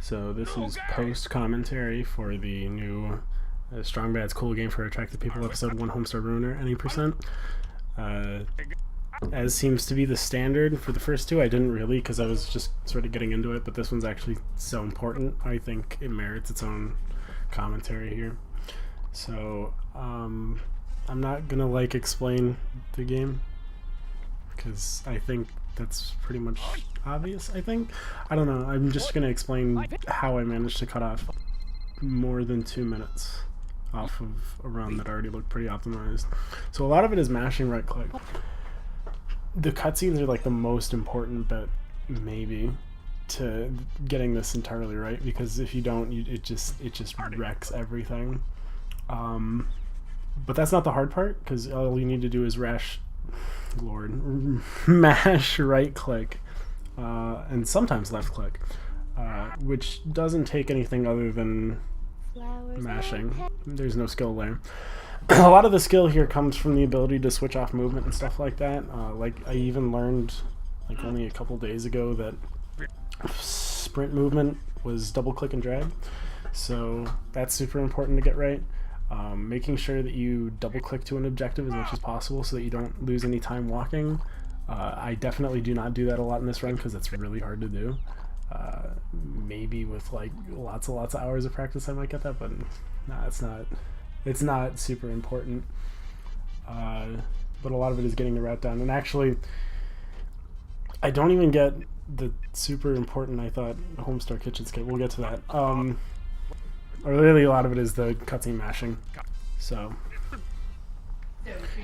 So this is post commentary for the new Strong Bad's Cool Game for Attractive People episode 1 Homestar Ruiner any percent. As seems to be the standard for the first two, I didn't really because I was just sort of getting into it, but this one's actually so important. I think it merits its own commentary here. So I'm not gonna like explain the game because I think that's pretty much obvious. I don't know. I'm just gonna explain how I managed to cut off more than 2 minutes off of a run that already looked pretty optimized. So a lot of it is mashing right click. The cutscenes are like the most important bit, maybe, to getting this entirely right, because if you don't, it just wrecks everything. But that's not the hard part, because all you need to do is mash right click, and sometimes left click, which doesn't take anything other than mashing. There's no skill there. A lot of the skill here comes from the ability to switch off movement and stuff like that. Like I even learned like only a couple days ago that sprint movement was double click and drag, so that's super important to get right. Making sure that you double click to an objective as much as possible so that you don't lose any time walking. I definitely do not do that a lot in this run because it's really hard to do. Maybe with like lots of hours of practice I might get that, but nah, it's not super important. But a lot of it is getting the route down, and actually I don't even get the super important, I thought, Homestar Kitchen skip. We'll get to that. Or really a lot of it is the cutscene mashing. So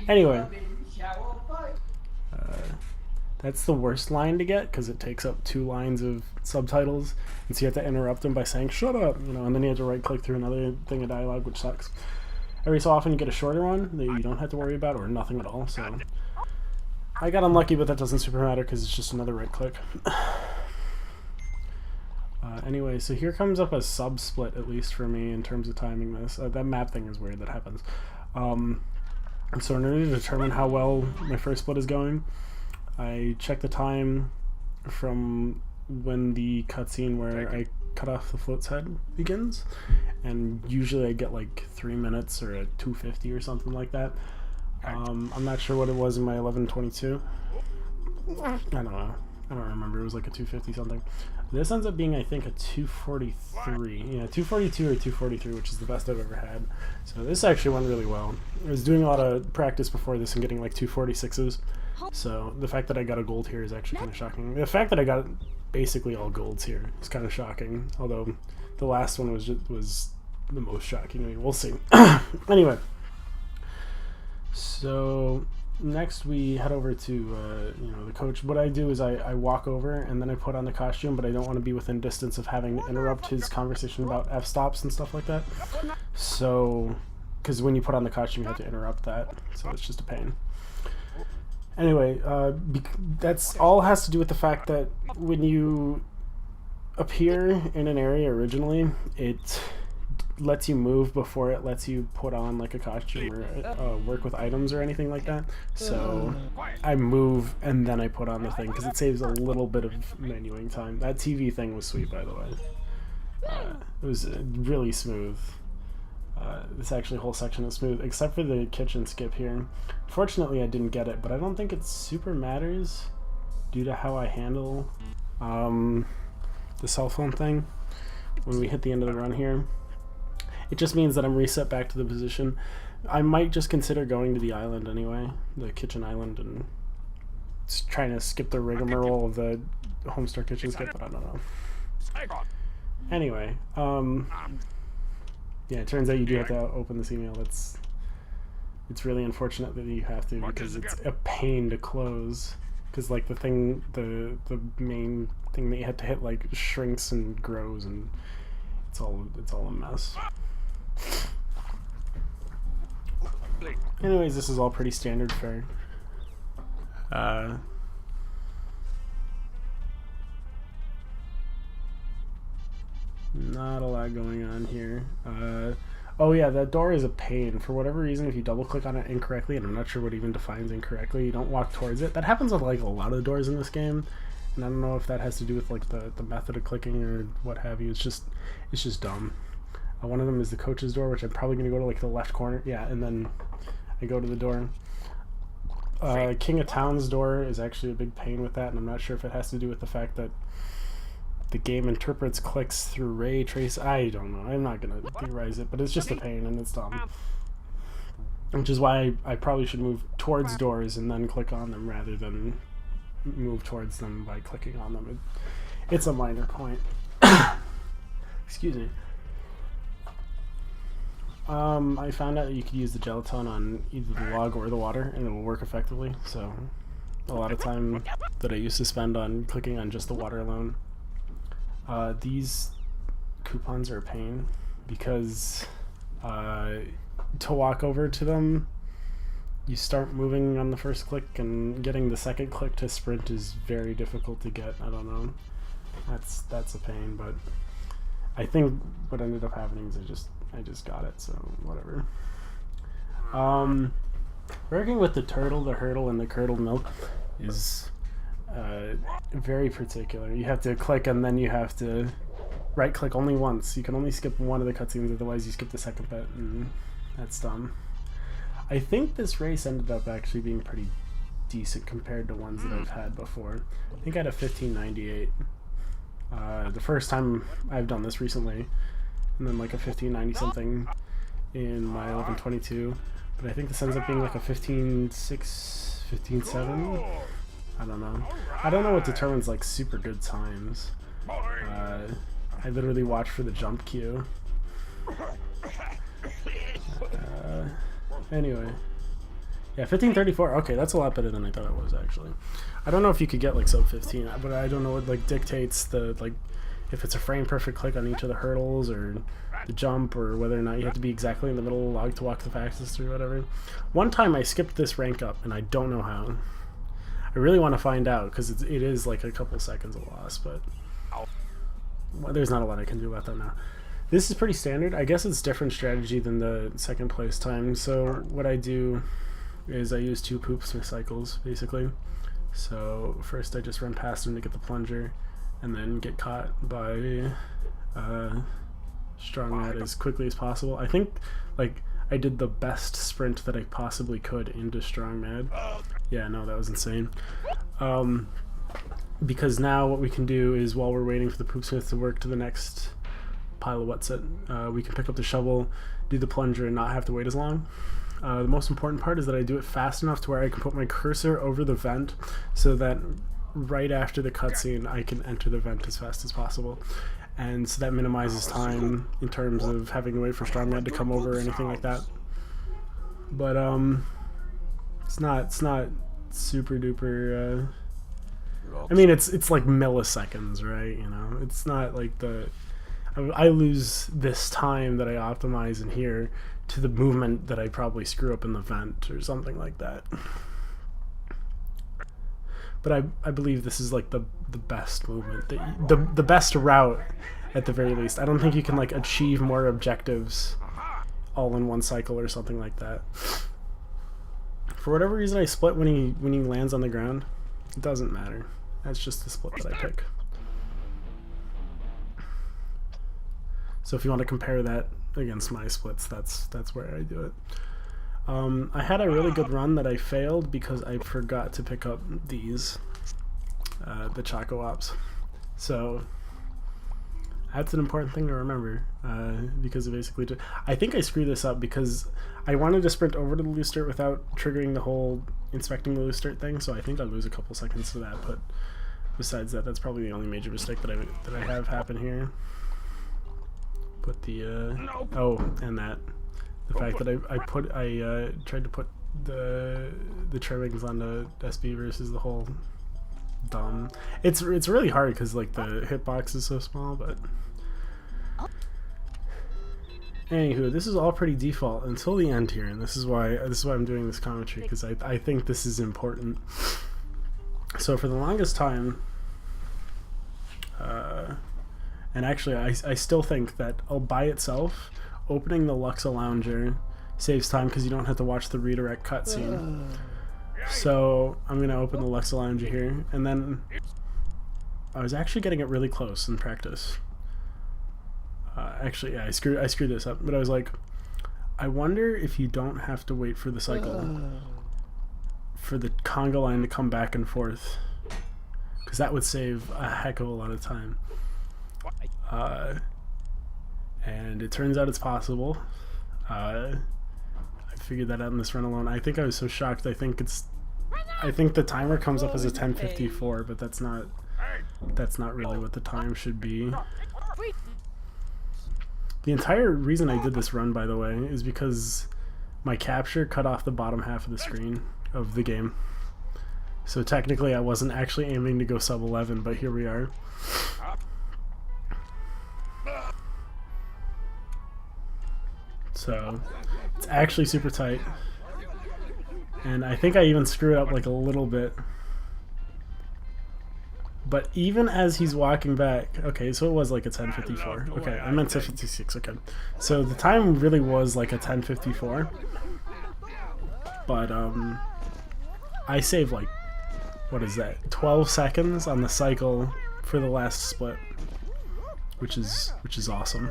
anyway, that's the worst line to get because it takes up 2 lines of subtitles, and so you have to interrupt them by saying "shut up," you know, and then you have to right click through another thing of dialogue, which sucks. Every so often you get a shorter one that you don't have to worry about, or nothing at all. So I got unlucky, but that doesn't super matter because it's just another right click. Anyway, so here comes up a sub split, at least for me, in terms of timing this. That map thing is weird, that happens. So in order to determine how well my first split is going, I check the time from when the cutscene where I cut off the float's head begins, and usually I get like 3 minutes or a 250 or something like that. I'm not sure what it was in my 11:22. I don't know. I don't remember. It was like a 250 something. This ends up being, I think, a 243. Yeah, 242 or 243, which is the best I've ever had. So this actually went really well. I was doing a lot of practice before this and getting like 246s. So the fact that I got a gold here is actually kind of shocking. The fact that I got basically all golds here is kind of shocking. Although the last one was the most shocking. I mean, we'll see. Anyway, so next we head over to the coach. What I do is I walk over and then I put on the costume, but I don't want to be within distance of having to interrupt his conversation about f-stops and stuff like that. So, because when you put on the costume you have to interrupt that, so it's just a pain. Anyway, that's all has to do with the fact that when you appear in an area originally, it lets you move before it lets you put on like a costume or work with items or anything like that. So I move and then I put on the thing because it saves a little bit of menuing time. That TV thing was sweet, by the way. It was really smooth. This actually whole section is smooth except for the kitchen skip here. Fortunately I didn't get it, but I don't think it super matters due to how I handle the cell phone thing when we hit the end of the run here. It just means that I'm reset back to the position. I might just consider going to the island anyway, the kitchen island, and trying to skip the rigmarole of the Homestar Kitchen skip, but I don't know. Anyway, yeah, it turns out you do have to open this email. It's really unfortunate that you have to, because it's a pain to close. Because like the main thing that you had to hit like shrinks and grows, and it's all a mess. Anyways, this is all pretty standard fare. Not a lot going on here. Oh yeah, that door is a pain. For whatever reason, if you double click on it incorrectly, and I'm not sure what even defines incorrectly, you don't walk towards it. That happens with like a lot of doors in this game, and I don't know if that has to do with like the method of clicking or what have you. It's just dumb. One of them is the coach's door, which I'm probably gonna go to like the left corner. Yeah, and then I go to the door. King of Town's door is actually a big pain with that, and I'm not sure if it has to do with the fact that the game interprets clicks through ray trace. I don't know. I'm not gonna theorize it, but it's just a pain and it's dumb. Which is why I probably should move towards doors and then click on them rather than move towards them by clicking on them. It's a minor point. Excuse me. I found out that you could use the gelatin on either the log or the water and it will work effectively. So a lot of time that I used to spend on clicking on just the water alone. These coupons are a pain because to walk over to them, you start moving on the first click, and getting the second click to sprint is very difficult to get. I don't know. That's a pain, but I think what ended up happening is I just got it, so whatever. Working with the turtle, the hurdle, and the curdled milk is very particular. You have to click and then you have to right click only once. You can only skip one of the cutscenes, otherwise you skip the second bit, and that's dumb. I think this race ended up actually being pretty decent compared to ones that I've had before. I think I had a 1598 the first time I've done this recently, and then like a 1590 something in my 1122, but I think this ends up being like a 15.6, 15.7. I don't know. I don't know what determines like super good times. I literally watch for the jump queue. Anyway. Yeah, 1534. Okay, that's a lot better than I thought it was, actually. I don't know if you could get like sub 15, but I don't know what like dictates the like if it's a frame perfect click on each of the hurdles or the jump, or whether or not you have to be exactly in the middle of the log to walk the fastest or whatever. One time I skipped this rank up and I don't know how. I really want to find out because it is like a couple seconds of loss, but well, there's not a lot I can do about that now. This is pretty standard. I guess it's different strategy than the second place time. So what I do is I use 2 poops for cycles, basically. So first I just run past him to get the plunger, and then get caught by strong mad as quickly as possible. I think like I did the best sprint that I possibly could into strong mad. Yeah, no, that was insane. Because now what we can do is, while we're waiting for the poopsmith to work to the next pile of what's it, we can pick up the shovel, do the plunger, and not have to wait as long. The most important part is that I do it fast enough to where I can put my cursor over the vent so that right after the cutscene I can enter the vent as fast as possible. And so that minimizes time in terms of having to wait for Strongman to come over or anything like that. But it's not super duper I mean it's like milliseconds, right? You know, it's not like I lose this time that I optimize in here to the movement that I probably screw up in the vent or something like that. But I believe this is like the best movement, the best route at the very least. I don't think you can like achieve more objectives all in one cycle or something like that. For whatever reason I split when he lands on the ground. It doesn't matter. That's just the split that I pick. So if you want to compare that against my splits, that's where I do it. I had a really good run that I failed because I forgot to pick up these, the Choco Ops. So that's an important thing to remember, because it basically I think I screwed this up because I wanted to sprint over to the loose dirt without triggering the whole inspecting the loose dirt thing, so I think I lose a couple seconds to that, but besides that, that's probably the only major mistake that I have happen here. But the oh, and that the fact that I tried to put the trimmings on the SB versus the whole dumb. It's really hard because like the hitbox is so small, but anywho, this is all pretty default until the end here, and this is why I'm doing this commentary, because I think this is important. So for the longest time, and actually I still think that by itself opening the Luxa Lounger saves time because you don't have to watch the redirect cutscene. So I'm gonna open the Luxa Lounger here, and then I was actually getting it really close in practice. Actually, yeah, I screwed this up. But I was like, I wonder if you don't have to wait for the cycle for the conga line to come back and forth, because that would save a heck of a lot of time. And it turns out it's possible. I figured that out in this run alone. I think I was so shocked. I think the timer comes up as a 10:54, but that's not really what the time should be. The entire reason I did this run, by the way, is because my capture cut off the bottom half of the screen of the game. So technically I wasn't actually aiming to go sub 11, but here we are. So it's actually super tight. And I think I even screwed up like a little bit. But even as he's walking back, okay, so it was like a 10:54. Okay, I meant 10:56. Okay, so the time really was like a 10:54. But I saved like, what is that? 12 seconds on the cycle for the last split, which is awesome.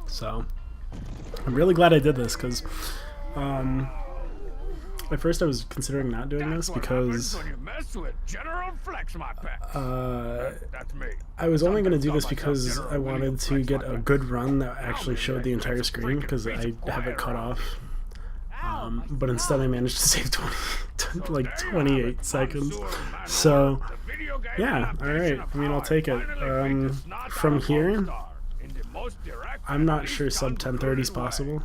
So I'm really glad I did this, because at first I was considering not doing this because I was only going to do this because I wanted to get a good run that actually showed the entire screen, because I have it cut off. But instead I managed to save 28 seconds. So yeah, alright, I mean, I'll take it. From here, I'm not sure sub 10:30 is possible.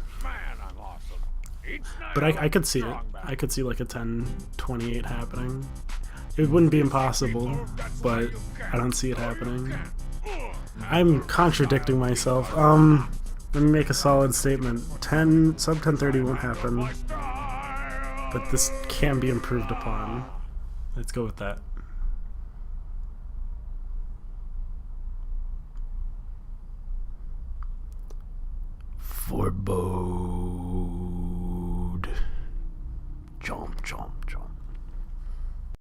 But I could see it. I could see like a 10:28 happening. It wouldn't be impossible, but I don't see it happening. I'm contradicting myself. Let me make a solid statement. Sub 10:30 won't happen, but this can be improved upon. Let's go with that. For Bo.